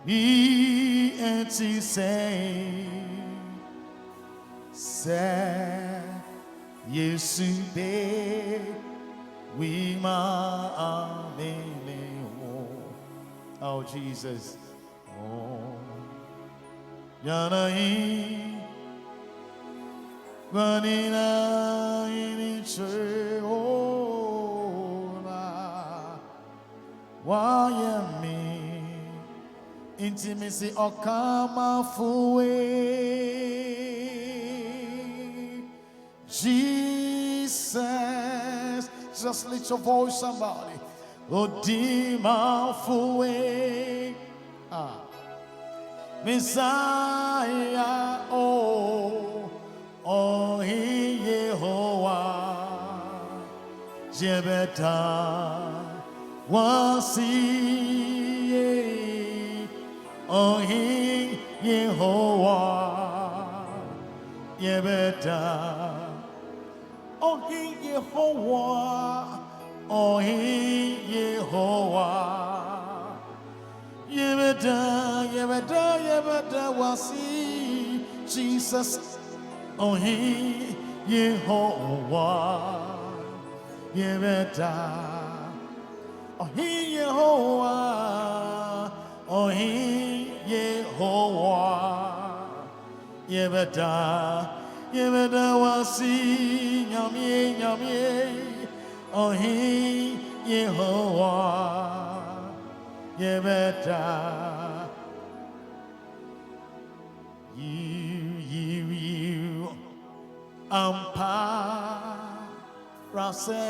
He and he say Yesu be we ma oh Jesus oh Yana Vanina in Cheola Wayami Intimacy Okama Fuwe Jesus just lift your voice somebody Odima Fuwe Messiah oh he Yehovah Jebeta wasi oh he Yehovah Jebeta oh he Yehovah oh he Yehovah Yebeta wasi Jesus oh he Yehovah Yebeta oh he Yehovah oh he Yehovah Yebeta wasi nyamye oh he Yehovah Yebeta you Rase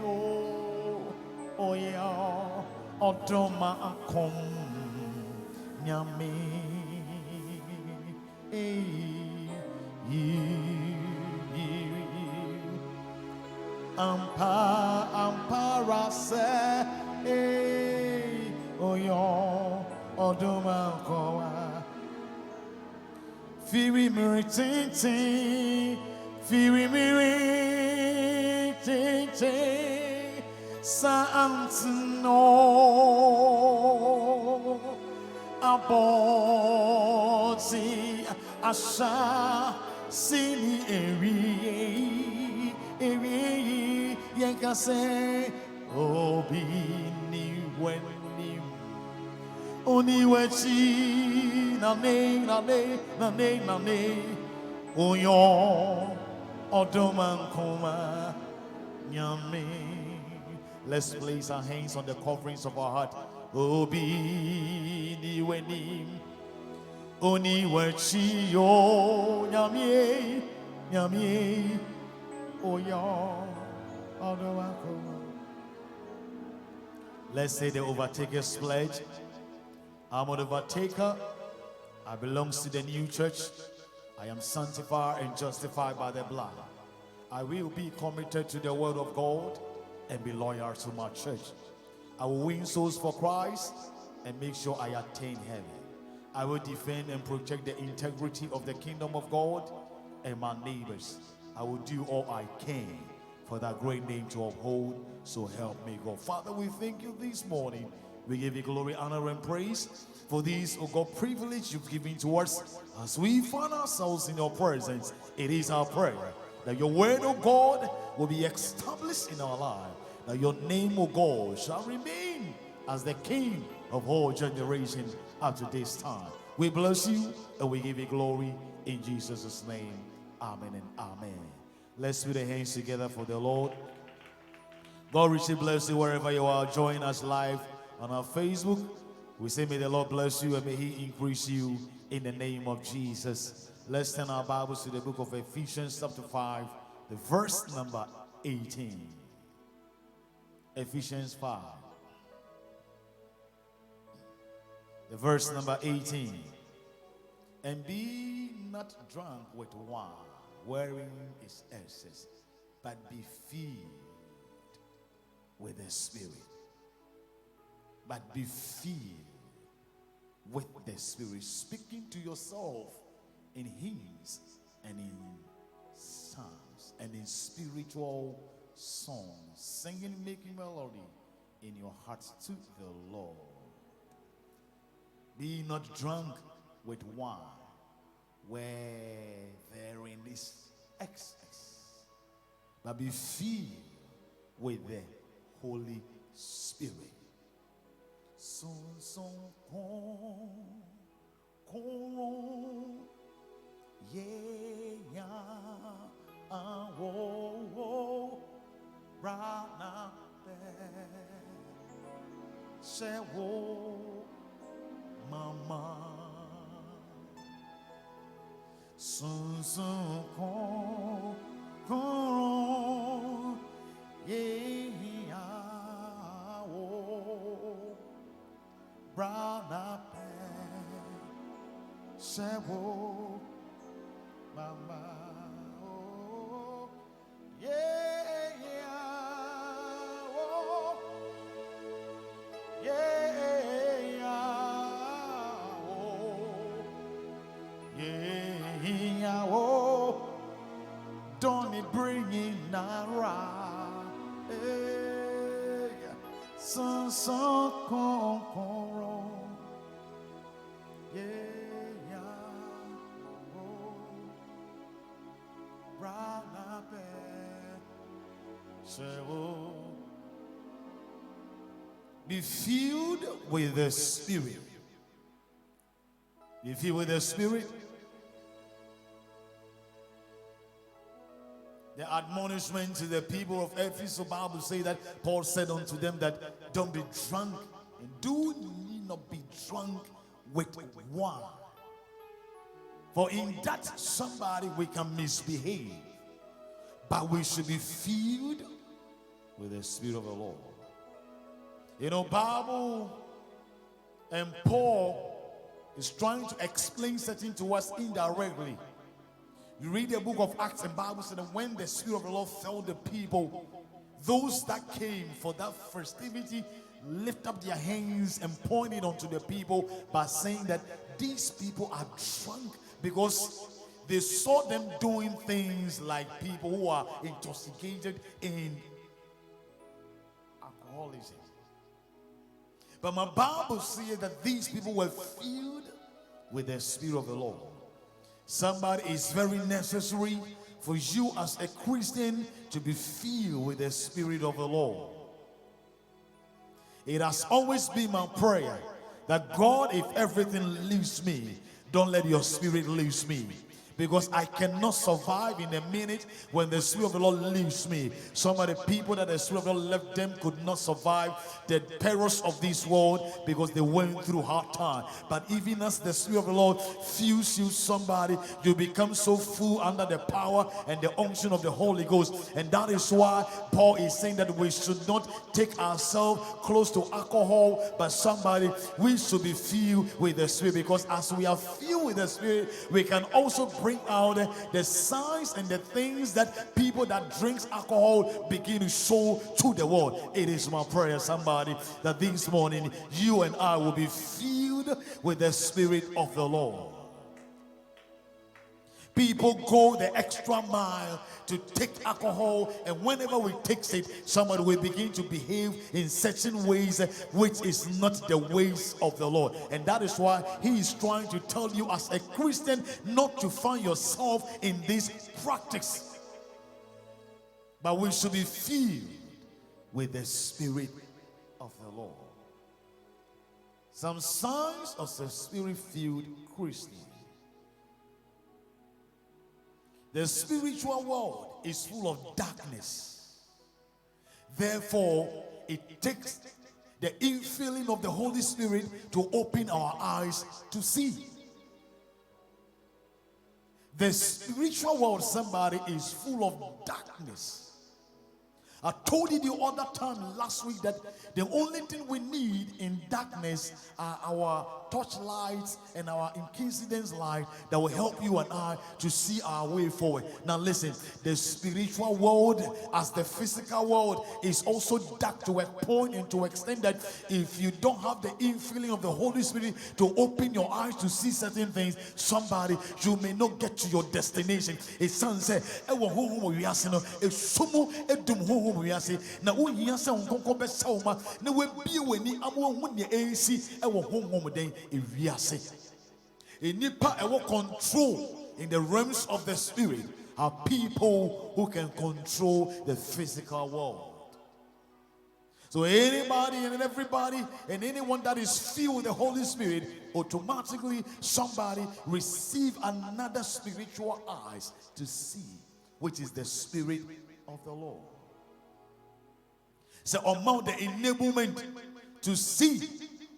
oh yeah Odoma akom nyame ampa rase oh yeah Odoma kowa Firi miritinti Firi miritinti Sa'antino Aboti Asha Sini Eri Yenkase Obi ni weni Oniwechi nane Oyo Odomankoma Nyame. Let's place our hands on the coverings of our heart. Obi ni weni Oniwechi yo Nyame Oyo Odomankoma. Let's say the Overtakers pledge. I'm an overtaker. I belong to the new church. I am sanctified and justified by the blood. I will be committed to the word of God and be loyal to my church. I will win souls for Christ and make sure I attain heaven. I will defend and protect the integrity of the kingdom of God and my neighbors. I will do all I can for that great name to uphold. So help me God. Father, we thank you this morning. We give you glory, honor, and praise for this, oh God, privilege you've given to us as we find ourselves in your presence. It is our prayer that your word, oh God, will be established in our life. That your name, oh God, shall remain as the King of all generations up to this time. We bless you and we give you glory in Jesus' name. Amen and amen. Let's put our hands together for the Lord. God richly bless you wherever you are. Join us live on our Facebook. We say may the Lord bless you and may he increase you in the name of Jesus. Let's turn our Bibles to the book of Ephesians chapter 5, the verse number 18. Ephesians 5, the verse number 18. And be not drunk with wine, wherein is excess, but be filled with the Spirit. But be filled with the Spirit, speaking to yourself in hymns and in psalms and in spiritual songs, singing, making melody in your hearts to the Lord. Be not drunk with wine, where therein is excess, but be filled with the Holy Spirit. Mama, sun sun kon ye o brana pe se wo mama o don't it bring in nara son kon brana pe se wo. Be filled with the Spirit. Be filled with the Spirit. The admonishment to the people of Ephesus, the Bible says that Paul said unto them that don't be drunk, and do not be drunk with wine. For in that somebody we can misbehave, but we should be filled with the Spirit of the Lord. You know, Bible and Paul is trying to explain something to us indirectly. You read the book of Acts and Bible said that when the Spirit of the Lord fell the people, those that came for that festivity lift up their hands and pointed unto the people by saying that these people are drunk, because they saw them doing things like people who are intoxicated in alcoholism. But my Bible says that these people were filled with the Spirit of the Lord. Somebody, is very necessary for you as a Christian to be filled with the Spirit of the Lord. It has always been my prayer that God, if everything leaves me, don't let your Spirit leave me. Because I cannot survive in a minute when the Spirit of the Lord leaves me. Some of the people that the Spirit of the Lord left them could not survive the perils of this world because they went through hard time. But even as the Spirit of the Lord fills you, somebody, you become so full under the power and the unction of the Holy Ghost. And that is why Paul is saying that we should not take ourselves close to alcohol, but somebody, we should be filled with the Spirit. Because as we are filled with the Spirit, we can also bring out the signs and the things that people that drinks alcohol begin to show to the world. It is my prayer, somebody, that this morning you and I will be filled with the Spirit of the Lord. People go the extra mile to take alcohol, and whenever we take it, somebody will begin to behave in certain ways which is not the ways of the Lord. And that is why he is trying to tell you as a Christian not to find yourself in this practice, but we should be filled with the Spirit of the Lord. Some signs of the Spirit-filled Christian. The spiritual world is full of darkness. Therefore, it takes the infilling of the Holy Spirit to open our eyes to see. The spiritual world, somebody, is full of darkness. I told you the other time last week that the only thing we need in darkness are our torchlights and our incidence light that will help you and I to see our way forward. Now listen, the spiritual world, as the physical world, is also dark to a point and to extent that if you don't have the infilling of the Holy Spirit to open your eyes to see certain things, somebody, you may not get to your destination. It sounds honhom wiase na wohia sɛ wonkonko bɛsɛ wo ma na wabie w'ani ama wohu nea ɛnsi ɛwɔ honhom den ewiase. Enipa ɛwɔ control in the realms of the spirit are people who can control the physical world. So anybody and everybody and anyone that is filled with the Holy Spirit, automatically somebody receive another spiritual eyes to see, which is the Spirit of the Lord. So among the enablement to see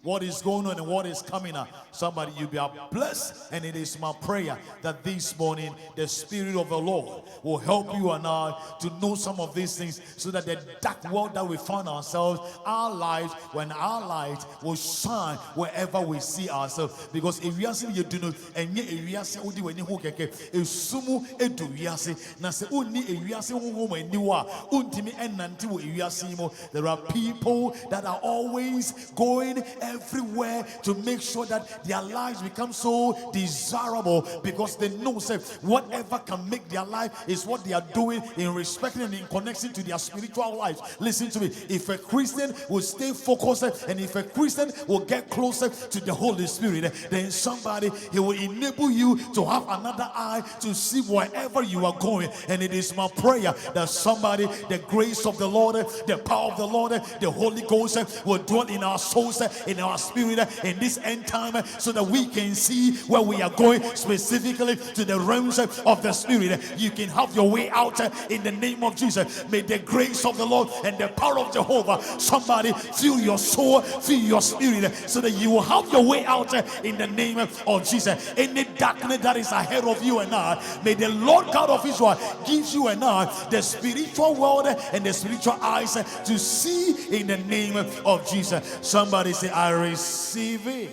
what is going on and what is coming up. Somebody, you be blessed, and it is my prayer that this morning the Spirit of the Lord will help you and I to know some of these things, so that the dark world that we find ourselves, our lives, when our light will shine wherever we see ourselves. Because if we are saying you do not, and yet if we are saying when you hook a sumu edu yase, na se uni if we are saying when you are untimi and nanti if we are saying there are people that are always going everywhere to make sure that their lives become so desirable, because they know say whatever can make their life is what they are doing in respecting and in connection to their spiritual lives. Listen to me. If a Christian will stay focused and if a Christian will get closer to the Holy Spirit, then somebody, he will enable you to have another eye to see wherever you are going. And it is my prayer that somebody, the grace of the Lord, the power of the Lord, the Holy Ghost will dwell in our souls, in our spirit in this end time, so that we can see where we are going, specifically to the realms of the spirit. You can have your way out in the name of Jesus. May the grace of the Lord and the power of Jehovah, somebody, fill your soul, fill your spirit, so that you will have your way out in the name of Jesus. Any darkness that is ahead of you and I, may the Lord God of Israel give you and I the spiritual world and the spiritual eyes to see in the name of Jesus. Somebody say, I receive it.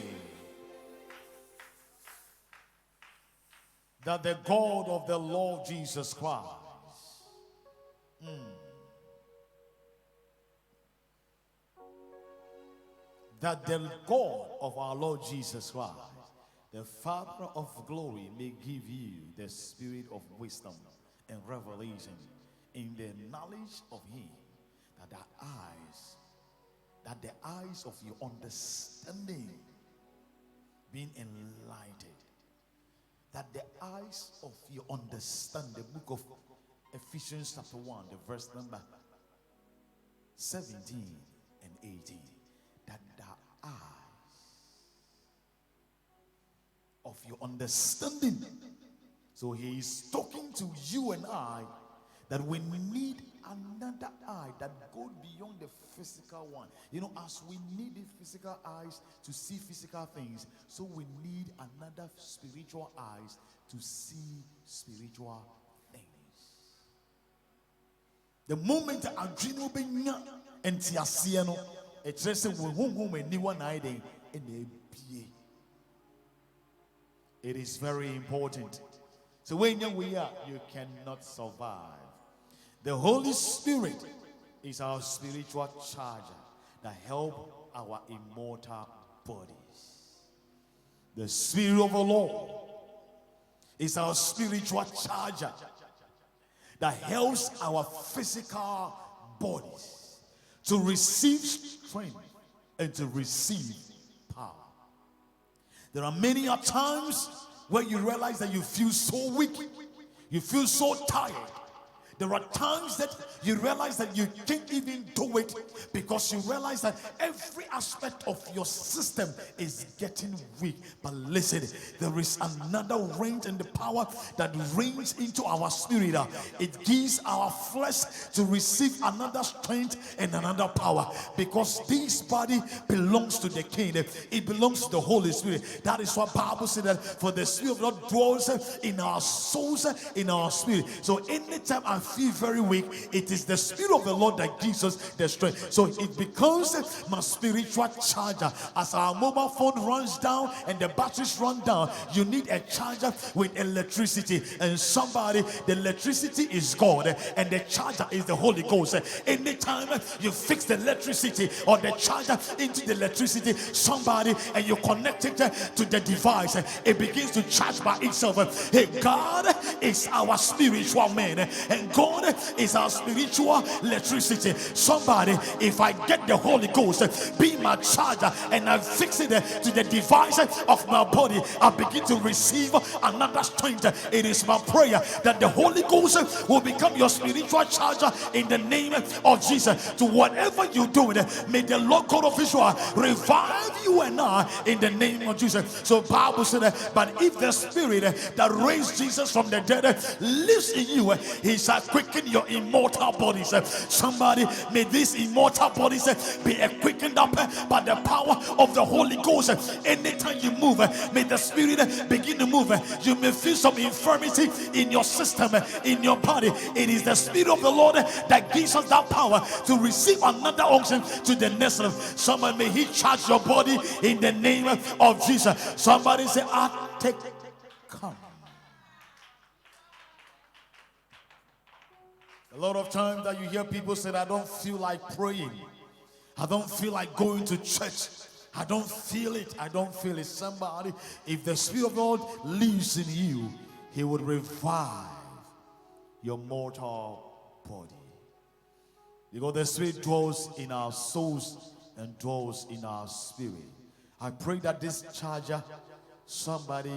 That the God of the Lord Jesus Christ, that the God of our Lord Jesus Christ, the Father of glory, may give you the spirit of wisdom and revelation in the knowledge of Him, that the eyes of your understanding being enlightened, that the eyes of your understanding, the book of Ephesians chapter 1, the verse number 17 and 18, that the eyes of your understanding. So He is talking to you and I that we need another eye that goes beyond the physical one. You know, as we need the physical eyes to see physical things, so we need another spiritual eyes to see spiritual things. The moment I dream of being and Tiasiano, it says home and anyone hiding in the it is very important. So when we are, you cannot survive. The Holy Spirit is our spiritual charger that helps our immortal bodies. The Spirit of the Lord is our spiritual charger that helps our physical bodies to receive strength and to receive power. There are many times where you realize that you feel so weak, you feel so tired. There are times that you realize that you can't even do it, because you realize that every aspect of your system is getting weak. But listen, there is another range and the power that reigns into our spirit. It gives our flesh to receive another strength and another power, because this body belongs to the King. It belongs to the Holy Spirit. That is what Bible said, that for the Spirit of God dwells in our souls, in our spirit. So anytime I feel very weak, it is the Spirit of the Lord that gives us the strength. So it becomes my spiritual charger. As our mobile phone runs down and the batteries run down, you need a charger with electricity. And somebody, the electricity is God and the charger is the Holy Ghost. Anytime you fix the electricity or the charger into the electricity, somebody, and you connect it to the device, it begins to charge by itself. Hey, God is our spiritual man, and God is our spiritual electricity. Somebody, if I get the Holy Ghost, be my charger, and I fix it to the device of my body, I begin to receive another strength. It is my prayer that the Holy Ghost will become your spiritual charger in the name of Jesus. To whatever you're doing, may the Lord God of Israel revive you and I in the name of Jesus. So Bible said, but if the spirit that raised Jesus from the dead lives in you, he shall quicken your immortal bodies. Somebody, may these immortal bodies be quickened up by the power of the Holy Ghost. Anytime you move, may the spirit begin to move. You may feel some infirmity in your system, in your body. It is the spirit of the Lord that gives us that power to receive another unction to the next level. Somebody, may he charge your body in the name of Jesus. Somebody say, I take come. A lot of times that you hear people say, I don't feel like praying, I don't feel like going to church, I don't feel it, I don't feel it. Somebody, if the Spirit of God lives in you, he would revive your mortal body. Because the Spirit dwells in our souls and dwells in our spirit. I pray that this charger, somebody,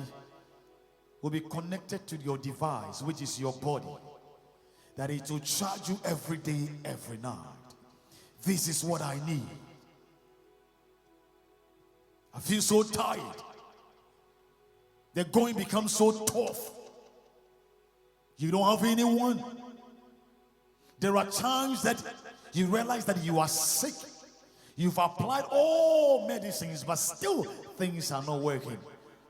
will be connected to your device, which is your body, that it will charge you every day, every night. This is what I need. I feel so tired. The going becomes so tough. You don't have anyone. There are times that you realize that you are sick. You've applied all medicines, but still things are not working.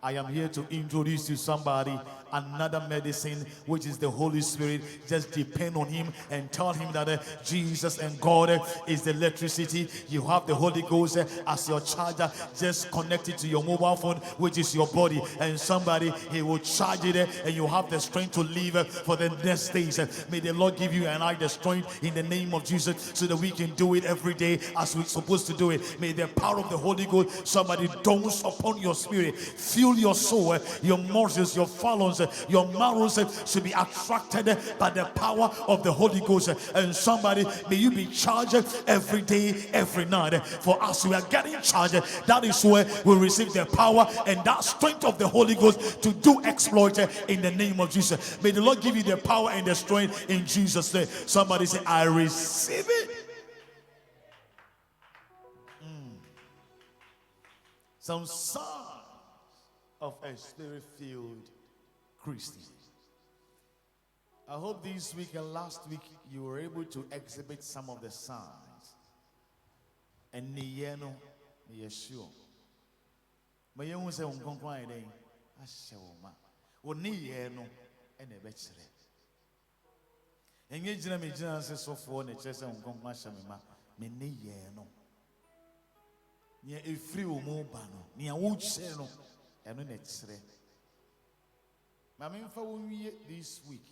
I am here to introduce to somebody another medicine, which is the Holy Spirit. Just depend on him and tell him that Jesus and God is the electricity. You have the Holy Ghost as your charger. Just connect it to your mobile phone, which is your body, and somebody, he will charge it, and you have the strength to live for the next days. May the Lord give you and I the strength in the name of Jesus, so that we can do it every day as we're supposed to do it. May the power of the Holy Ghost, somebody, dawns upon your spirit. Fill your soul, your muscles, your phalanx, your marrows should be attracted by the power of the Holy Ghost. And somebody, may you be charged every day, every night. For us, we are getting charged. That is where we receive the power and that strength of the Holy Ghost to do exploit in the name of Jesus. May the Lord give you the power and the strength in Jesus' name. Somebody say, I receive it. Some signs of a spirit-filled Christian. I hope this week and last week you were able to exhibit some of the signs. And niyeno niyeshuo. Mayengu se unkonkwa ede ashewoma. Oniyeno enebechire. Enye jina me jina se sofo ne chese unkonkwa shamema me niyeno. Nya efri omo ba no, nya wuche no eno ne chire. This week,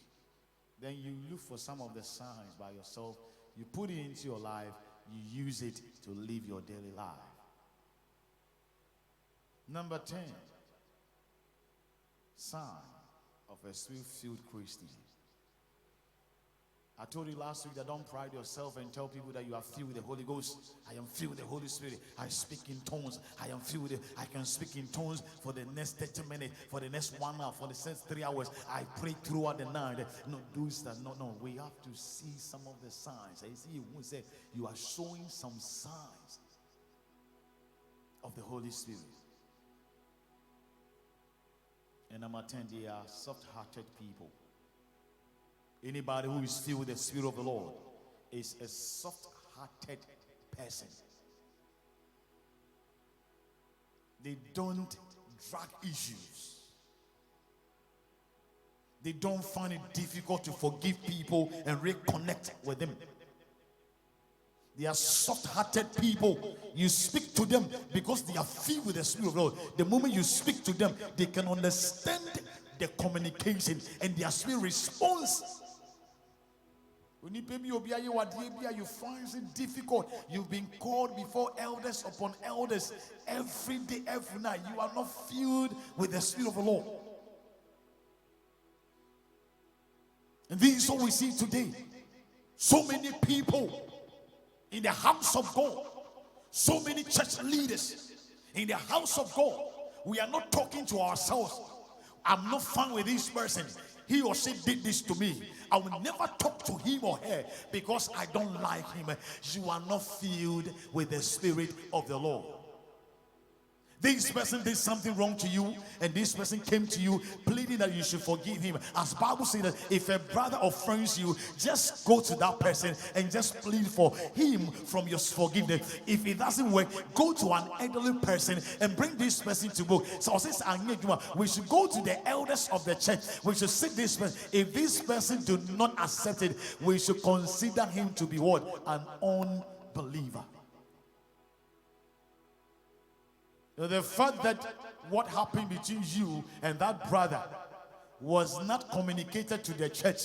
then you look for some of the signs by yourself, you put it into your life, you use it to live your daily life. Number 10, sign of a spirit-filled Christian. I told you last week that don't pride yourself and tell people that you are filled with the Holy Ghost. I am filled with the Holy Spirit. I speak in tongues. I am filled with it. I can speak in tongues for the next 30 minutes, for the next 1 hour, for the next 3 hours. I pray throughout the night. No, do that. No. We have to see some of the signs. I see you say you are showing some signs of the Holy Spirit. And number 10, they are soft-hearted people. Anybody who is filled with the Spirit of the Lord is a soft-hearted person. They don't drag issues. They don't find it difficult to forgive people and reconnect with them. They are soft-hearted people. You speak to them because they are filled with the Spirit of the Lord. The moment you speak to them, they can understand the communication and their spirit responds. When you find it difficult, you've been called before elders upon elders every day, every night. You are not filled with the Spirit of the Lord. And this is what we see today. So many people in the house of God, so many church leaders in the house of God, we are not talking to ourselves. I'm not fine with this person. He or she did this to me. I will never talk to him or her because I don't like him. You are not filled with the Spirit of the Lord. This person did something wrong to you, and this person came to you pleading that you should forgive him. As Bible says that if a brother offends you, just go to that person and just plead for him from your forgiveness. If it doesn't work, go to an elderly person and bring this person to book. So we should go to the elders of the church. We should seek this person. If this person do not accept it, we should consider him to be what? An unbeliever. The fact that what happened between you and that brother was not communicated to the church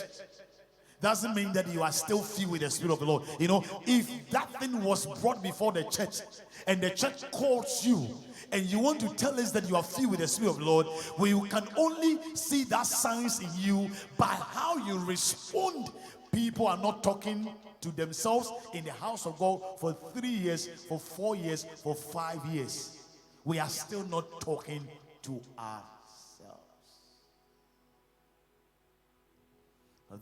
doesn't mean that you are still filled with the Spirit of the Lord. You know, if that thing was brought before the church and the church calls you and you want to tell us that you are filled with the Spirit of the Lord, we can only see that signs in you by how you respond. People are not talking to themselves in the house of God for 3 years, for 4 years, for 5 years. We are still not talking to ourselves.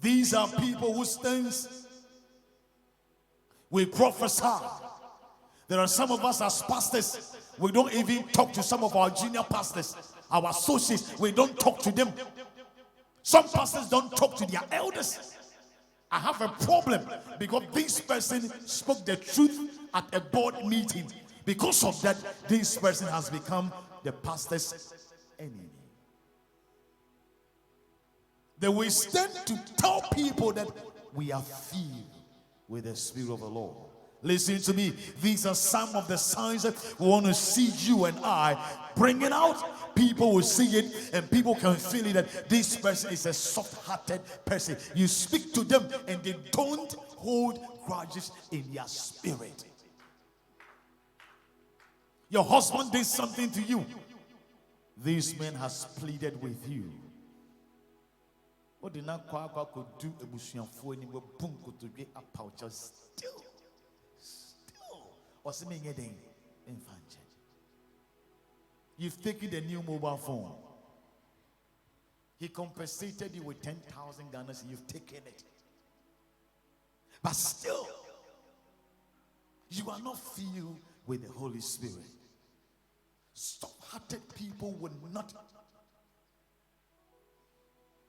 These are people who stands. We prophesy. There are some of us as pastors, we don't even talk to some of our junior pastors, our associates, we don't talk to them. Some pastors don't talk to their elders. I have a problem because this person spoke the truth at a board meeting. Because of that, this person has become the pastor's enemy. They will stand to tell people that we are filled with the Spirit of the Lord. Listen to me. These are some of the signs that we want to see you and I bringing out. People will see it and people can feel it that this person is a soft-hearted person. You speak to them and they don't hold grudges in their spirit. Your husband did something to you. This man has pleaded with you. What did NanaKwakuOduro do? Still. Or something again. You've taken the new mobile phone. He compensated you with 10,000 Ghana. You've taken it. But still, you are not filled with the Holy Spirit. Soft-hearted people will not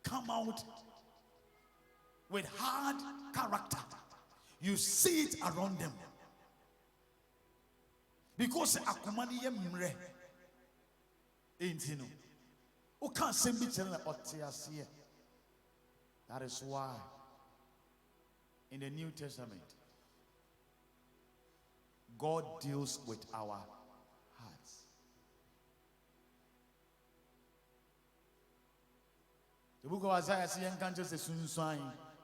come out with hard character. You see it around them. Because akumani yemre ain't you know. O can't send me to the. That is why in the New Testament God deals with our hearts. The book of Isaiah says, "Can't just soon sign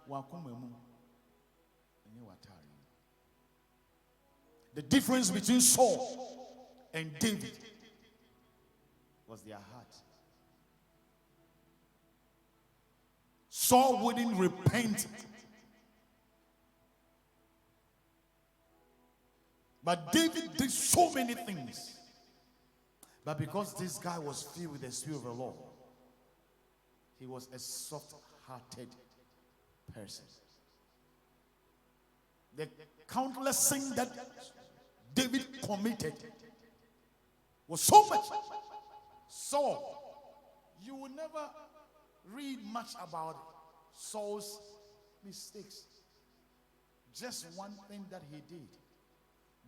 wakumemu." The difference between Saul and David was their heart. Saul wouldn't repent, but David did so many things. But because this guy was filled with the Spirit of the Lord, he was a soft-hearted person. The countless sins that David committed was so much. So, you will never read much about Saul's mistakes. Just one thing that he did: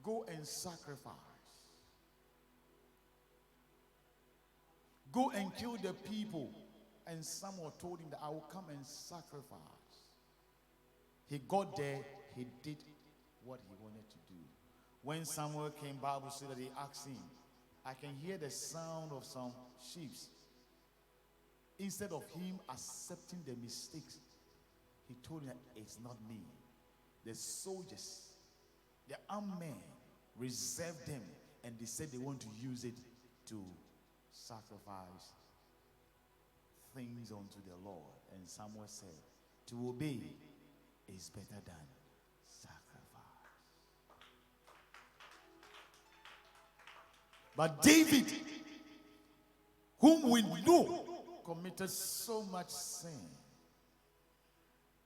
go and sacrifice. Go and kill the people. And someone told him that I will come and sacrifice. He got there, he did what he wanted to do. When Samuel came, Bible said that he asked him, I can hear the sound of some sheep. Instead of him accepting the mistakes, he told him that it's not me. The soldiers, the armed men, reserved them, and they said they want to use it to sacrifice things unto the Lord. And Samuel said, To obey is better than sacrifice. But David, whom we know, committed so much sin.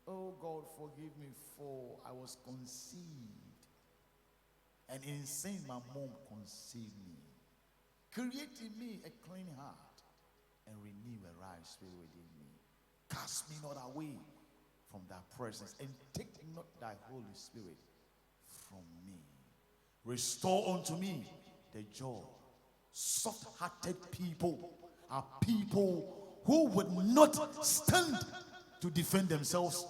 Oh God, forgive me, for I was conceived. And in sin, my mom conceived me. Create in me a clean heart and renew a right spirit within me. Cast me not away from thy presence, and take not thy Holy Spirit from me. Restore unto me the joy. Soft-hearted people are people who would not stand to defend themselves.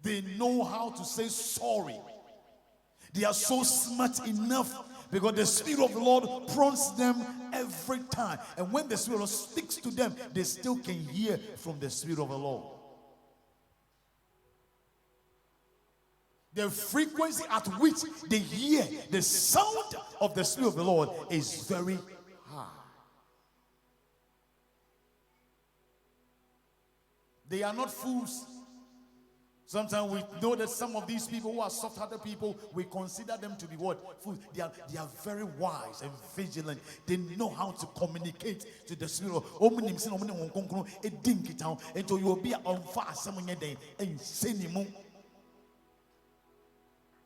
They know how to say sorry. They are so smart enough because the Spirit of the Lord prompts them every time. And when the Spirit of the Lord speaks to them, they still can hear from the Spirit of the Lord. The frequency at which they hear the sound of the Spirit of the Lord is very high. They are not fools. Sometimes we know that some of these people who are soft-hearted people, we consider them to be what? Fools. They are very wise and vigilant. They know how to communicate to the Spirit. And you will be on fast someone day and send him.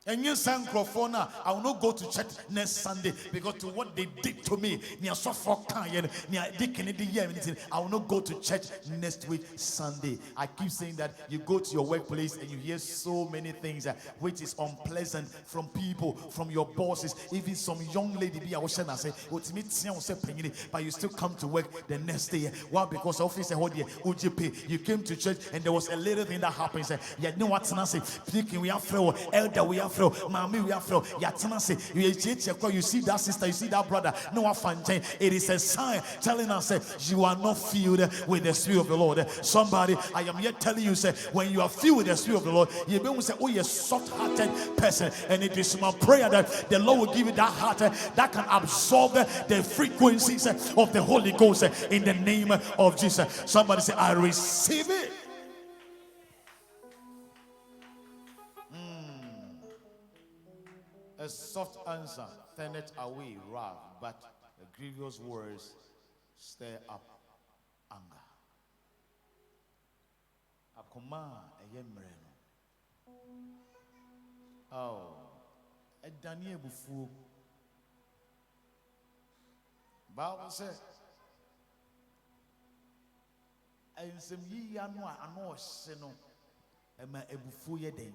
And yes, I will not go to church next Sunday because to what they did to me, I will not go to church next week Sunday. I keep saying that you go to your workplace and you hear so many things which is unpleasant from people, from your bosses, even some young lady be say, but you still come to work the next day. Why? Because office you came to church and there was a little thing that happens. You know what's not say, speaking we are flow, elder we are flow, mommy we are flow. You see that sister, you see that brother. No one. It is a sign telling us you are not filled with the Spirit of the Lord. Somebody, I am yet telling you, say, when you are filled with the Spirit of the Lord, you will say, oh, you're a soft-hearted person. And it is my prayer that the Lord will give you that heart that can absorb the frequencies of the Holy Ghost in the name of Jesus. Somebody say, I receive it. A soft answer turneth away wrath, but the grievous words stir up anger. Akoma eyemreno. Oh, edanie bufu. Bible says, ensem yi anu ano ohye no ema ebufu ye den.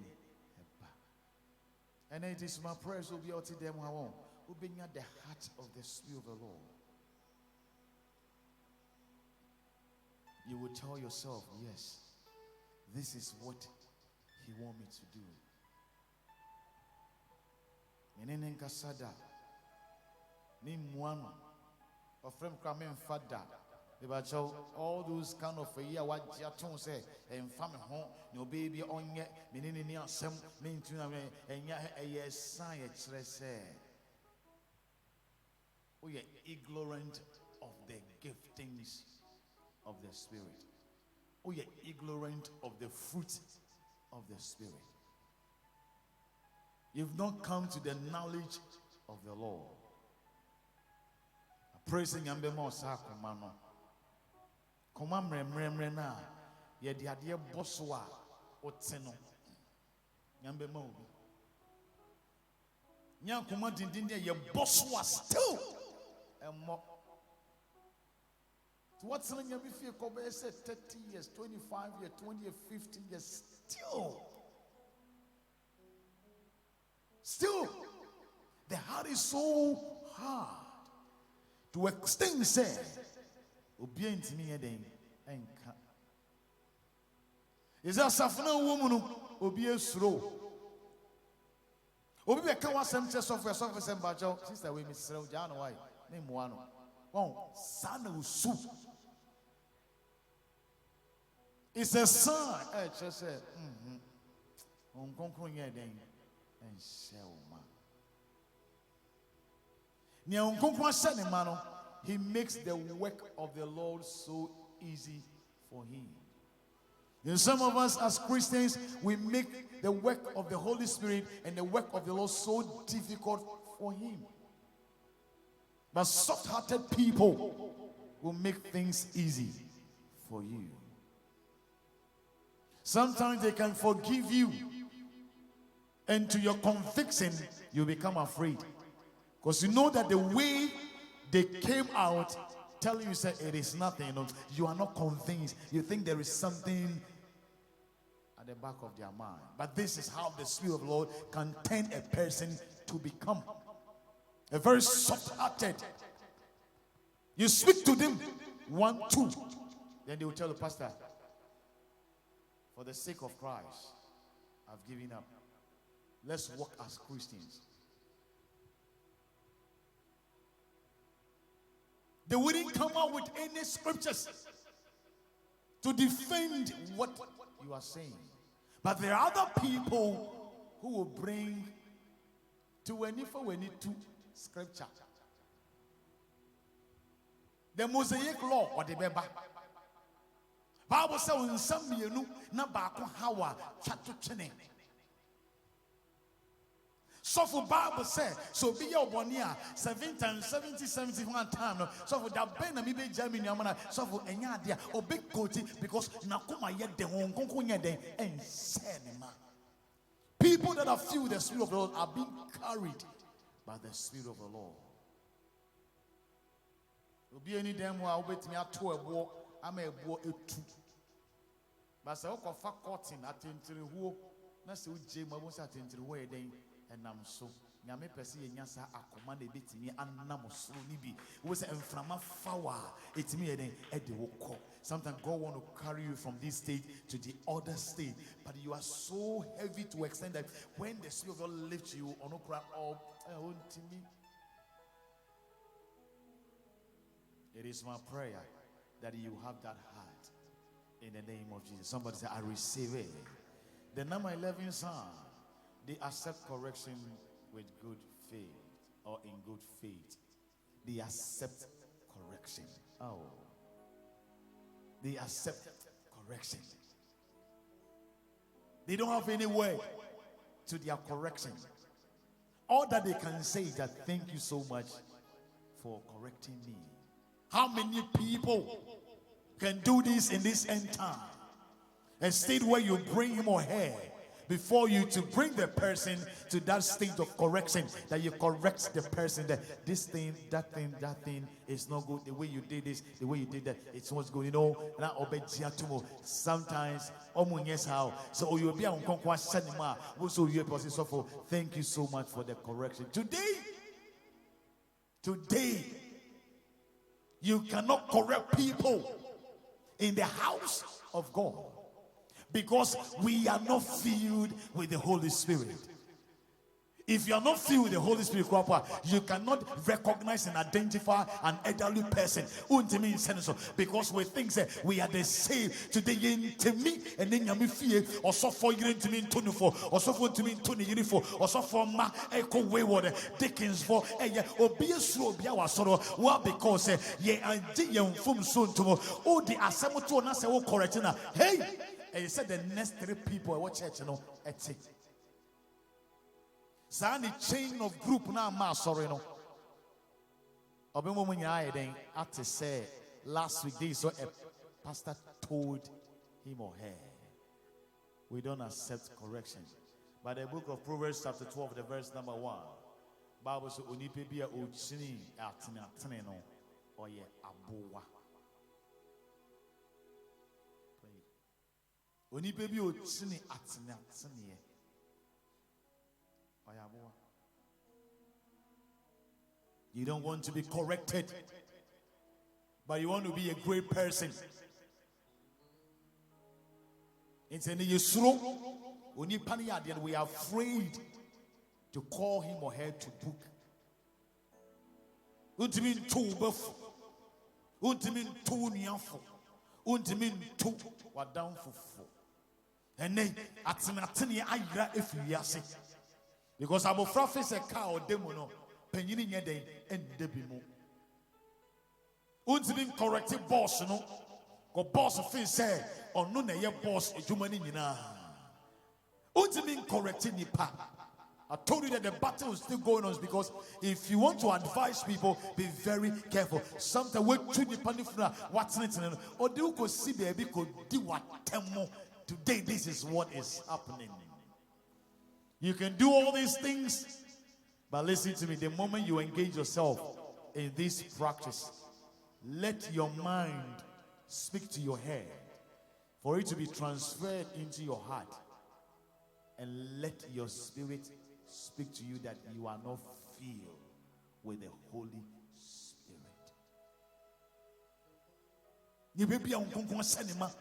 And it is my prayer to be out to them who bring out the heart of the Spirit of the Lord. You will tell yourself, yes, this is what He wants me to do. Menene nkasada ni muano ofrem kwa me mfada. All those kind of a year what Jaton say and family home, no baby on yet, meaning some mean to and a science say. We are ignorant of the giftings of the Spirit. We are ignorant of the fruit of the Spirit. You've not come to the knowledge of the Lord. Praising and be more sacramano. Come na ye de ade boswa oteno nyambe ma obi nya kuma dindin ye boswa still emo to what's in your fie ko be say 30 years 25 years 20 years 15 years still the heart is so hard to extend say obi antimi eden enka is that safna woman obi esuro obi be ka wasem che software sem bajo sister we misrel ja no why ne mo ano won sana usu it's a sign just say on konkron eden en selma ni on konkron se ne ma no. He makes the work of the Lord so easy for him. And some of us as Christians, we make the work of the Holy Spirit and the work of the Lord so difficult for him. But soft-hearted people will make things easy for you. Sometimes they can forgive you, and to your conviction, you become afraid. Because you know that the way they came out telling you, say, it is nothing, you are not convinced. You think there is something at the back of their mind. But this is how the Spirit of the Lord can turn a person to become a very soft-hearted. You speak to them, 1, 2, then they will tell the pastor, for the sake of Christ, I've given up. Let's walk as Christians. They wouldn't come out with any scriptures to defend what you are saying. But there are other people who will bring to scripture. The Mosaic law or the Bible says in some na baako hawa chatuchene. So for Bible says, so be your bonia 7 times 70, 71 times. So for that ben and maybe Germany, so for any idea or big coat because Nakuma yet the Hong Kong and cinema. People that are filled with the Spirit of the Lord are being carried by the Spirit of the Lord. Will be any damn while wait me out to a war. I'm a war a two. But I will fuck cotton attend who. That's what Jim was attending to the wedding. And I'm so Yame Percy and Yasa are commanded it to me and Namos Nibi was a inflamma flower. It's me at the walk. Sometimes God want to carry you from this state to the other state, but you are so heavy to extend that when the Spirit of God lifts you on a to me. It is my prayer that you have that heart in the name of Jesus. Somebody say, I receive it. The number 11 Psalm. They accept correction with good faith or in good faith. They accept correction. Oh. They accept correction. They don't have any word to their correction. All that they can say is that thank you so much for correcting me. How many people can do this in this end time? A state where you bring him or her before you to bring the person to that state of correction, that you correct the person that this thing, that thing is not good. The way you did this, the way you did that, it's what's good. Sometimes, how so you'll be on so you for thank you so much for the correction. Today, you cannot correct people in the house of God. Because we are not filled with the Holy Spirit. If you are not filled with the Holy Spirit, you cannot recognize and identify an elderly person. Because we think that we are the same. Today, to me, and then you fear, or so for you to me in 24, or so for to me in 24, or so for ma echo wayward, Dickens for or be a slow be our sorrow. Well, because ye and young from soon to oh, the assembly to us, I will correct now. Hey! And he said the next 3 people I watch church, at it. So any chain of group now, sorry, no. When I had to say last week, so a pastor told him or her, we don't accept correction. By the book of Proverbs, chapter 12, the verse number 1, Bible says, "Onipe bia ochini atene no, oye abowa." Onipe bia ochini atene. You don't want to be corrected, but you want to be a great person. It's in the we are afraid to call him or her to book. Untimin too buff, untimin too niafo, untimin too what down for. And then at Sinatini Agra if you are because I'm afraid a cow demono, penny yede and debimo. Untimin corrected boss, no, go boss of face say, or no na ye boss ejumani nyina. Ultimately correcting nipa. I told you that the battle is still going on because if you want to advise people, be very careful. Sometimes we treat the panifuna what's it or do you see baby could do what temo today. This is what is happening. You can do all these things, but listen to me. The moment you engage yourself in this practice, let your mind speak to your head for it to be transferred into your heart, and let your spirit speak to you that you are not filled with the Holy Spirit. You may be a cinema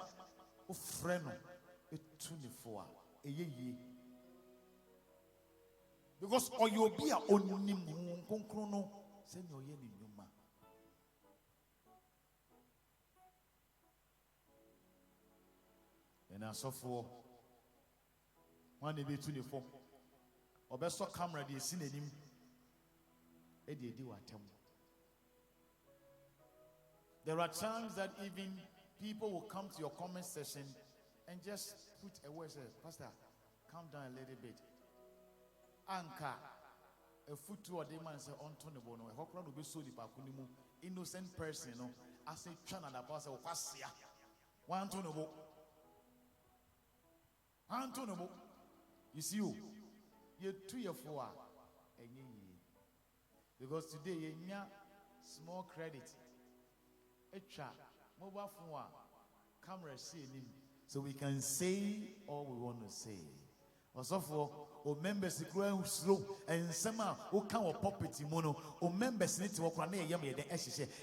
of friend, a 24, a ye. Because or you'll be a only concrono, send your yen in your man. And as of for 1 day 24. Or best camera they seen him. There are times that even people will come to your comment section and just put a word, say, Pastor, calm down a little bit. Anka, a foot to a demand say on Tony Bono, a hokran will be so deep, innocent person, you know. I say, Chana, the pastor, Quasia. One Tonobo. Antonobo. You see you. You're 3 or 4. Because today you have small credit. Extra mobile phone, camera seeing him, so we can say all we want to say. Also for our members to grow slow and somehow who come with property mono, or members need to walk around there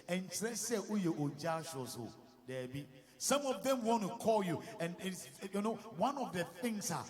and let's say who you shows who there be. Some of them want to call you, and it's, you know, one of the things are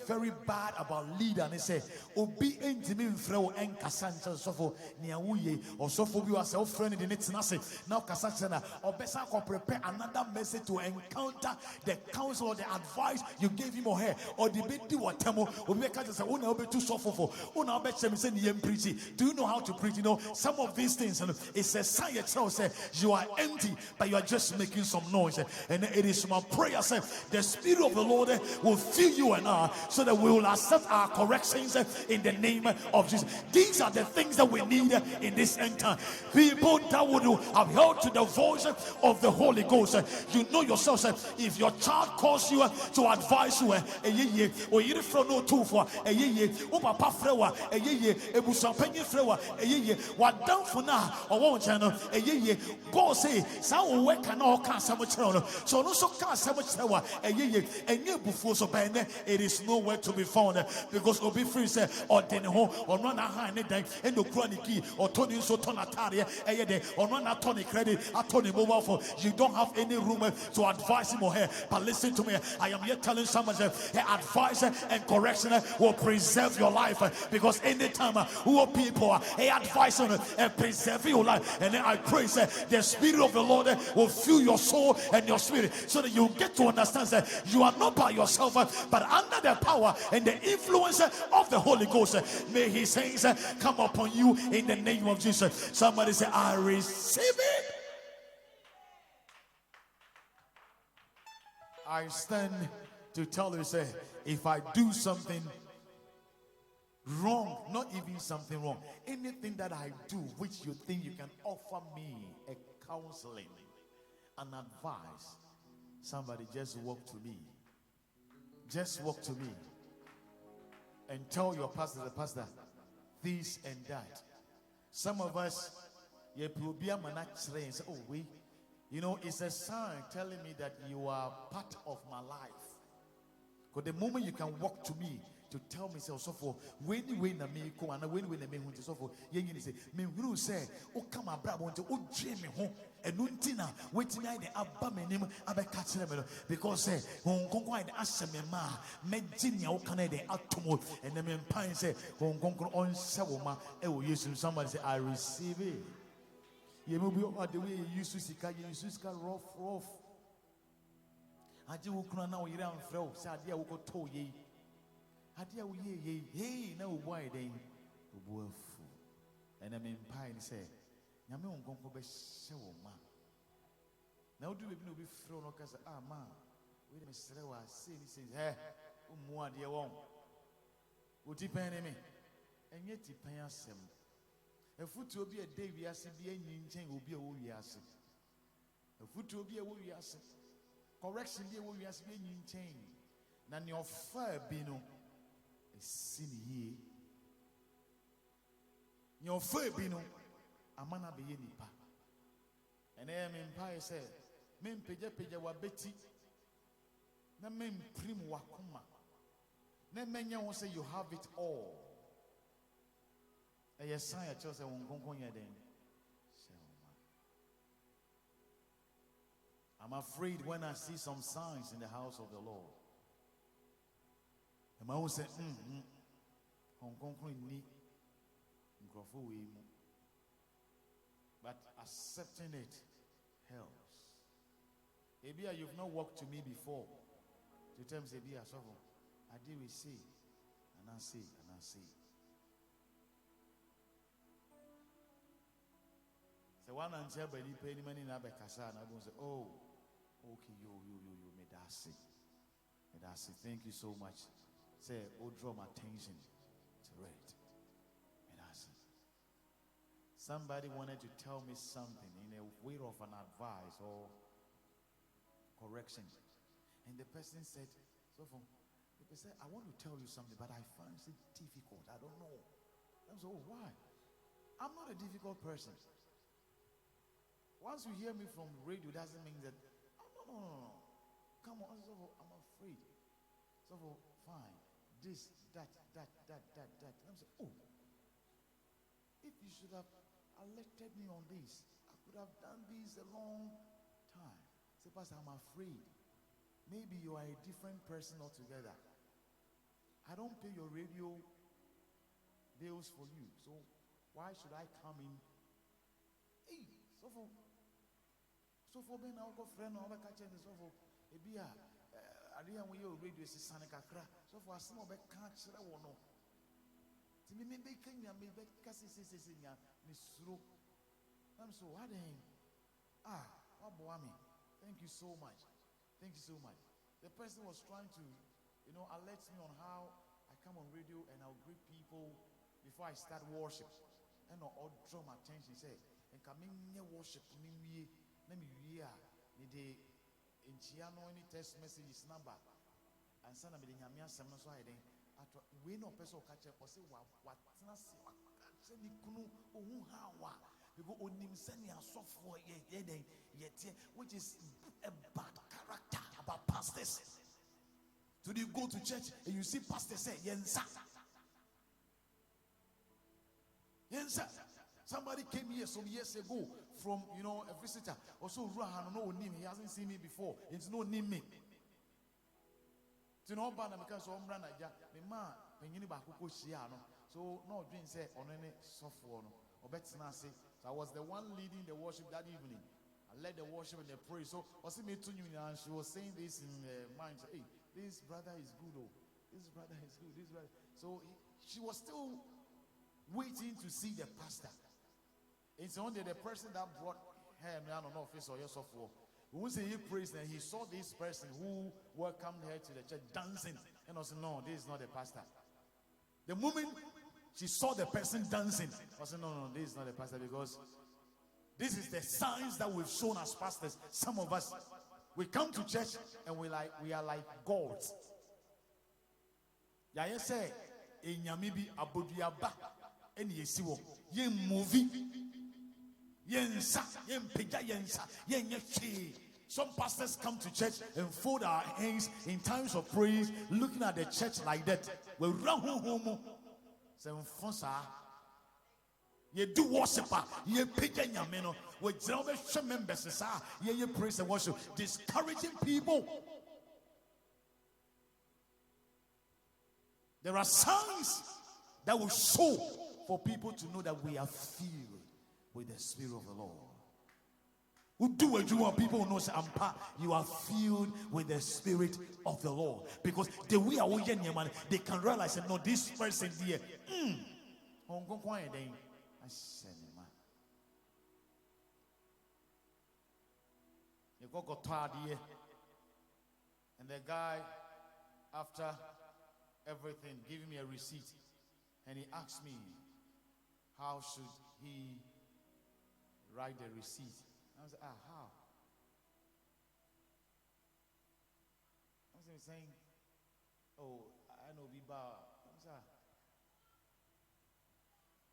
very bad about leader. And they say, "Obi entimin freo en kasancha sofo niawuye or sofo you as a friend in it nase now kasancha or besa ko prepare another message to encounter the counsel or the advice you gave him or her or the bit do whatemo obi ka say una obi too sofo for una obi say me preach. Do you know how to preach? You know, some of these things, it's a sign itself say you are empty, but you are just making some noise. And it is my prayer, say, the Spirit of the Lord will fill you and I, so that we will accept our corrections in the name of Jesus. These are the things that we need in this end time. People that would have held to the voice of the Holy Ghost. You know yourself, if your child calls you to advise you, or you don't know too for papa frewa, ebusampenye frewa, what down for now, or one channel, God say, some work and all kinds of so no so can't say much and you before so bad it is nowhere to be found because obi free say or then home or run a hand and the chronic key or Tony so tonataria or run a Tony credit a Tony mobile phone. You don't have any room to advise him or her. But listen to me, I am here telling someone that advice and correction will preserve your life, because anytime who people are advice and preserve your life. And then I pray the Spirit of the Lord will fill your soul and your spirit, so that you get to understand that you are not by yourself, but under the power and the influence of the Holy Ghost. May His hands come upon you in the name of Jesus. Somebody say, I receive it. I stand to tell you, say, if I do something wrong, not even something wrong, anything that I do which you think you can offer me a counseling, an advice, somebody just walk to me. Just walk to me and tell your pastor, the pastor, this and that. Some of us, say, oh, you know, it's a sign telling me that you are part of my life. Because the moment you can walk to me to tell me, so for when you win a me come and when na me hunti so for yen say me who say o come abra want o dwe me ho enuntina wetin I the abba menim abeka kire me because say honkonkon I the aseme ma megini o kan the atomo and me mpan say honkonkon on se wo ma e wo yesu. Somebody say, I receive it. You may be the way you used to sika, you used to sika rough. Aje wo kuna na wo yire amfrɛ wo say ade a wo ko to ye. Adia we hey na boy then obuafu and I mean pine say nyame onkonko be hye wo ma na odu be no be fro no kasa ma Wait a minute, say he says, hey, umwa dear one. Would you pay me? And yet he pay us some. A foot will be a day we are seeing will be a woo yassi. A foot will be a woo yassi. Correction be a woo yassi in chain. Nan your fire bino is sin ye. Your fire bino a man be any pa. And I am in pie said, men peja wa betty. Na men prim wakuma. Na men ya say you have it all. A yes, I chose a won't then. I'm afraid when I see some signs in the house of the Lord. And my own say, Hong Kong ni but accepting it helps. Maybe you've not walked to me before. Two times maybe I saw I did we see and I see and I see. So one answer by the penny money in Abekasa and I go say, oh, okay, you Medasi. Medasi, thank you so much. Say, oh, draw my attention to it. Medasi. Somebody wanted to tell me something in a way of an advice or correction. And the person said, the person said, I want to tell you something, but I find it difficult. I don't know. I was, oh, why? I'm not a difficult person. Once you hear me from radio, doesn't mean that, oh, no. Come on, so I'm afraid. So fine. This, that. I'm saying, oh, if you should have alerted me on this, I could have done this a long time. Say, Pastor, I'm afraid. Maybe you are a different person altogether. I don't pay your radio bills for you. So why should I come in? Hey, so for being our friend or catching so for a beer. I didn't want your radio is Sanica crack. So for a small back catch, I won't know. To me, maybe Kenya, maybe Cassie says in ya, Miss Ru. I'm so hard. What boy, thank you so much. Thank you so much. The person was trying to, alert me on how I come on radio and I'll greet people before I start worship. And I'll draw my attention. Say, and come in worship, let me hear the in Chiano any text messages number. And son of the Yamia Samuel so I think we no person catch up or say what because onim senia software yet which is a bad character about pastors. So you go to church and you see pastors say yensa. Somebody came here some years ago from a visitor. Also Ruhan no name. He hasn't seen me before. It's no name me. To no ban because so umbrana ja me ma penyini ba koko shia no. So no dream say on any software no. Obetina say so I was the one leading the worship that evening. I led the worship and the praise. So also me to you and she was saying this in mind. Hey, this brother is good. Oh, this brother is good. This brother. So she was still waiting to see the pastor. It's only the person that brought her on office or your software. When he praised and he saw this person who welcomed her to the church dancing, and I said, no, this is not the pastor. The moment she saw the person dancing, I said, no, this is not the pastor, because this is the signs that we've shown as pastors. Some of us, we come to church and we are like gods. Yeah, you say, in Yamibi Abudiaba, and Yesiwo, ye movie. Some pastors come to church and fold our hands in times of praise, looking at the church like that. We run home. You do worship, you pick your men. We don't members, you praise and worship, discouraging people. There are signs that will show for people to know that we are filled with the Spirit of the Lord. Who do what you want? People know say, you are filled with the Spirit of the Lord. Because the way I will get man, they can realize that no, this person here. You go tired here. And the guy, after everything, gave me a receipt, and he asked me, how should he write the receipt? I was like, how? I was saying, oh, I know Biba.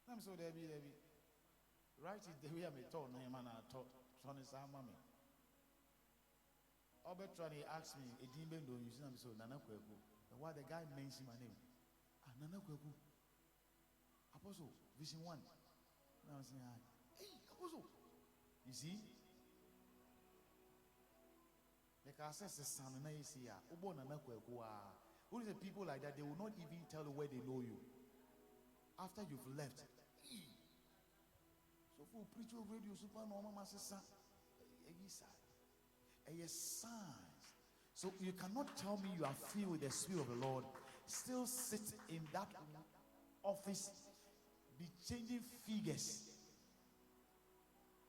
I'm so Debbie. Write it the way I told him, and I told Sonny Samami. Obertron, he asked me, a demon do you see? I'm so NanaKwaku. And why the guy mentioned my name? NanaKwaku. Apostle, Vision 1. And I was saying, hey, Apostle. You see? Like I said, son, and I see, NanaKwaku. Who is the people like that? They will not even tell you where they know you. After you've left. So for preach your radio, super normal, my sister. Signs. So you cannot tell me you are filled with the Spirit of the Lord, still sit in that office, be changing figures.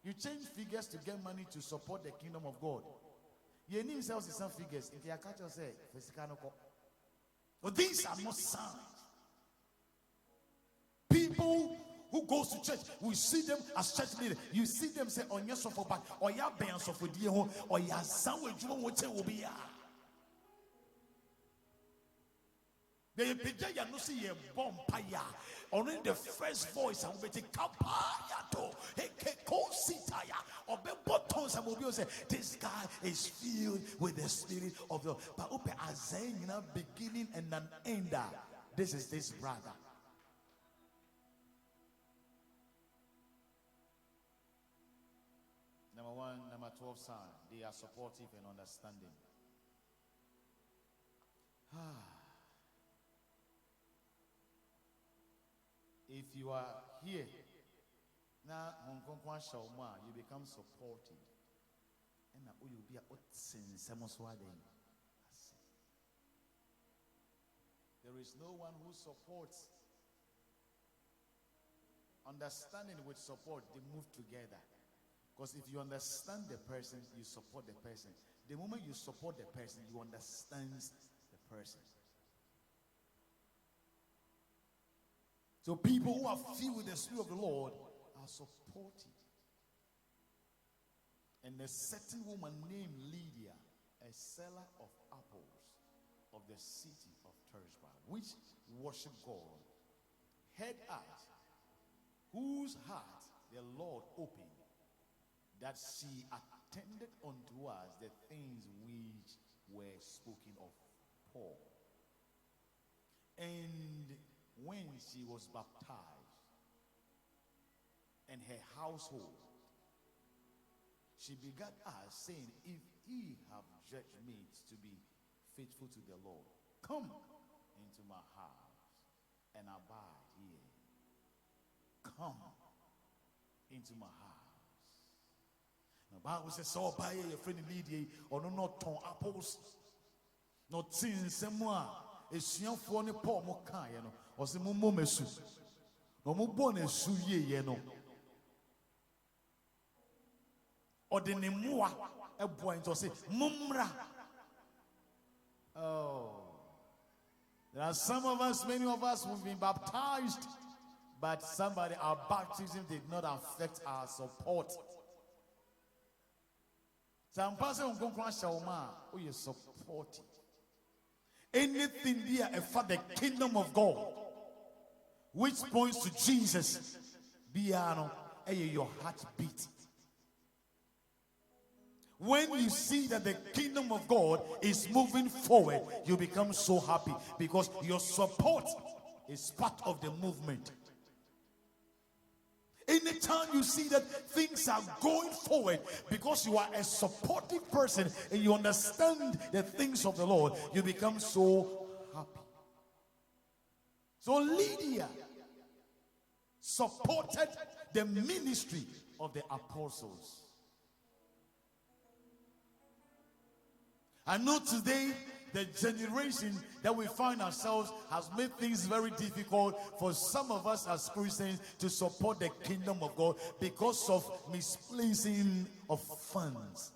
You change figures to get money to support the kingdom of God. Your name sells some figures. If you catch yourself, but these are not signs. People who goes to church, we see them as church leaders. You see them say, on your sofa back, or your bands of dear home, or your son will be. They began to see a bomb fire. Only the first voice I will be Kapayato, Ekekositaya, or Bebotons, and will say, this guy is filled with the Spirit of the but open a beginning and an ender. This is this brother. Number 1, number 12 sign, they are supportive and understanding. If you are here, now you become supportive. And now you be a there is no one who supports. Understanding with support, they move together. Because if you understand the person, you support the person. The moment you support the person, you understand the person. So people who are filled with the Spirit of the Lord are supportive. And a certain woman named Lydia, a seller of apples of the city of Tersba, which worshiped God, heard us, whose heart the Lord opened, that she attended unto us the things which were spoken of Paul. And when she was baptized and her household, she begat us, saying, if ye have judged me to be faithful to the Lord, come into my house and abide here. Come into my house. The Bible says, so buy your friend Lydia, or not ton apples, not sin some more. It's young for any poor Mokayano, or some momesu. No more born and su ye, no. Or the Nemua, a point, or say, Mumra. Oh, there are some of us, many of us who've been baptized, but our baptism did not affect our support. Some person who you support anything there for the kingdom of God, which points to Jesus, be your heartbeat. When you see that the kingdom of God is moving forward, you become so happy because your support is part of the movement. Anytime you see that things are going forward because you are a supportive person and you understand the things of the Lord, you become so happy. So Lydia supported the ministry of the apostles. I know today the generation that we find ourselves has made things very difficult for some of us as Christians to support the kingdom of God because of misplacing of funds.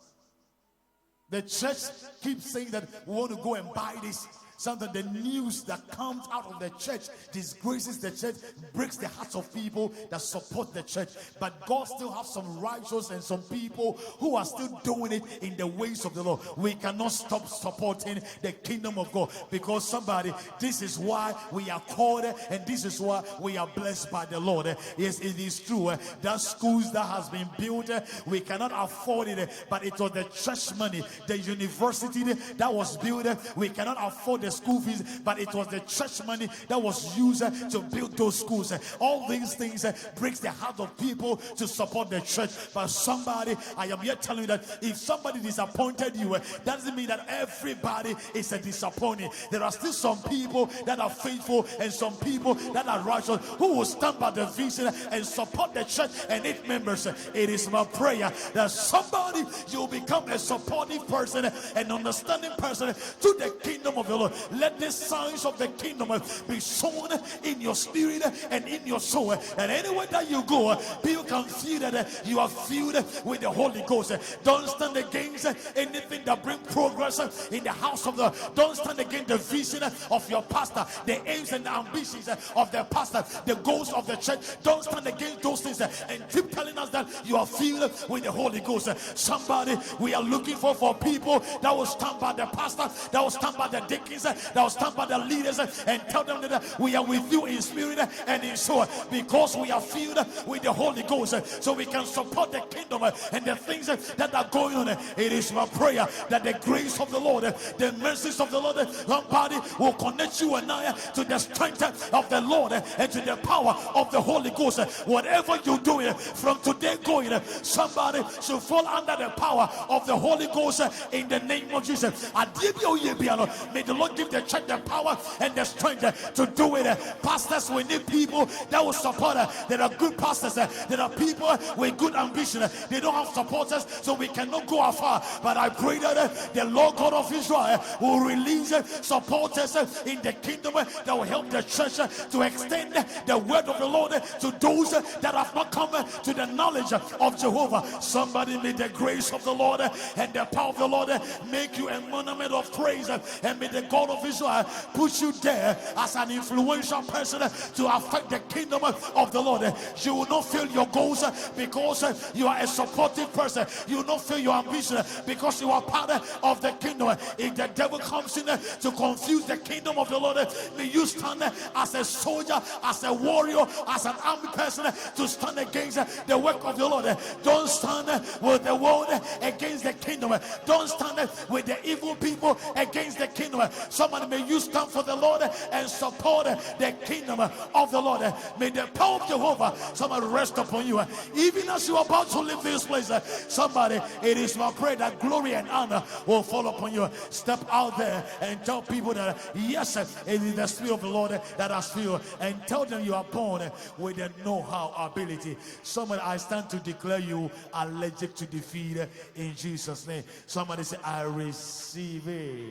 The church keeps saying that we want to go and buy this. Sometimes the news that comes out of the church disgraces the church, breaks the hearts of people that support the church. But God still has some righteous and some people who are still doing it in the ways of the Lord. We cannot stop supporting the kingdom of God, because somebody, this is why we are called, and this is why we are blessed by the Lord. Yes, it is true that schools that has been built, we cannot afford it, but it was the church money. The university that was built, we cannot afford the school fees, but it was the church money that was used to build those schools. All these things breaks the heart of people to support the church. But somebody, I am here telling you that if somebody disappointed you, that doesn't mean that everybody is a disappointing. There are still some people that are faithful and some people that are righteous who will stand by the vision and support the church and its members. It is my prayer that somebody, you become a supportive person, an understanding person to the kingdom of the Lord. Let the signs of the kingdom be shown in your spirit and in your soul. And anywhere that you go, people can feel that you are filled with the Holy Ghost. Don't stand against anything that brings progress in the house of the Lord. Don't stand against the vision of your pastor, the aims and the ambitions of the pastor, the goals of the church. Don't stand against those things and keep telling us that you are filled with the Holy Ghost. Somebody, we are looking for people that will stand by the pastor, that will stand by the deacons, that will stand by the leaders and tell them that we are with you in spirit and in soul, because we are filled with the Holy Ghost, so we can support the kingdom and the things that are going on. It is my prayer that the grace of the Lord, the mercies of the Lord, somebody will connect you and I to the strength of the Lord and to the power of the Holy Ghost. Whatever you're doing from today going, somebody should fall under the power of the Holy Ghost in the name of Jesus. May the Lord give the church the power and the strength to do it. Pastors, we need people that will support us. There are good pastors, there are people with good ambition. They don't have supporters, so we cannot go afar. But I pray that the Lord God of Israel will release supporters in the kingdom that will help the church to extend the word of the Lord to those that have not come to the knowledge of Jehovah. Somebody, may the grace of the Lord and the power of the Lord make you a monument of praise, and may the God of Israel put you there as an influential person to affect the kingdom of the Lord. You will not fail your goals because you are a supportive person. You will not fail your ambition because you are part of the kingdom. If the devil comes in to confuse the kingdom of the Lord, may you stand as a soldier, as a warrior, as an army person to stand against the work of the Lord. Don't stand with the world against the kingdom. Don't stand with the evil people against the kingdom. Somebody, may you stand for the Lord and support the kingdom of the Lord. May the power of Jehovah somebody rest upon you. Even as you are about to leave this place, somebody, it is my prayer that glory and honor will fall upon you. Step out there and tell people that yes, it is the Spirit of the Lord that has filled, and tell them you are born with the know-how ability. Somebody, I stand to declare you allergic to defeat in Jesus' name. Somebody say, I receive it.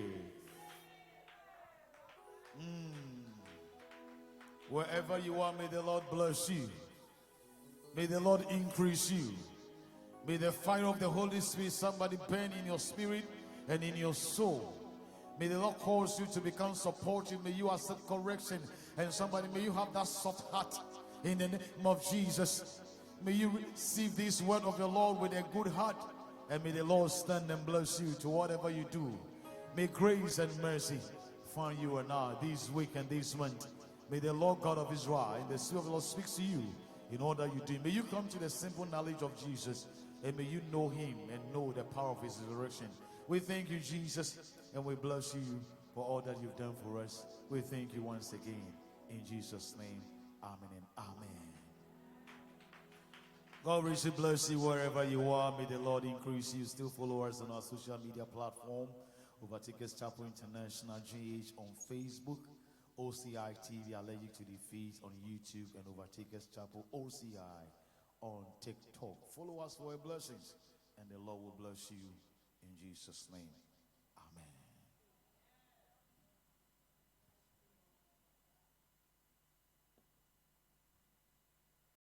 Wherever you are, may the Lord bless you. May the Lord increase you. May the fire of the Holy Spirit, somebody, burn in your spirit and in your soul. May the Lord cause you to become supportive. May you accept correction. And somebody, may you have that soft heart in the name of Jesus. May you receive this word of the Lord with a good heart. And may the Lord stand and bless you to whatever you do. May grace and mercy find you and I this week and this month. May the Lord God of Israel and the Spirit of the Lord speak to you in all that you do. May you come to the simple knowledge of Jesus, and may you know him and know the power of his resurrection. We thank you, Jesus, and we bless you for all that you've done for us. We thank you once again. In Jesus' name, amen and amen. God richly bless you wherever you are. May the Lord increase you. Still follow us on our social media platform, Overtakers Chapel International GH on Facebook, OCI TV, Allergic to Defeat on YouTube, and Overtakers Chapel OCI on TikTok. Follow us for your blessings, and the Lord will bless you in Jesus' name.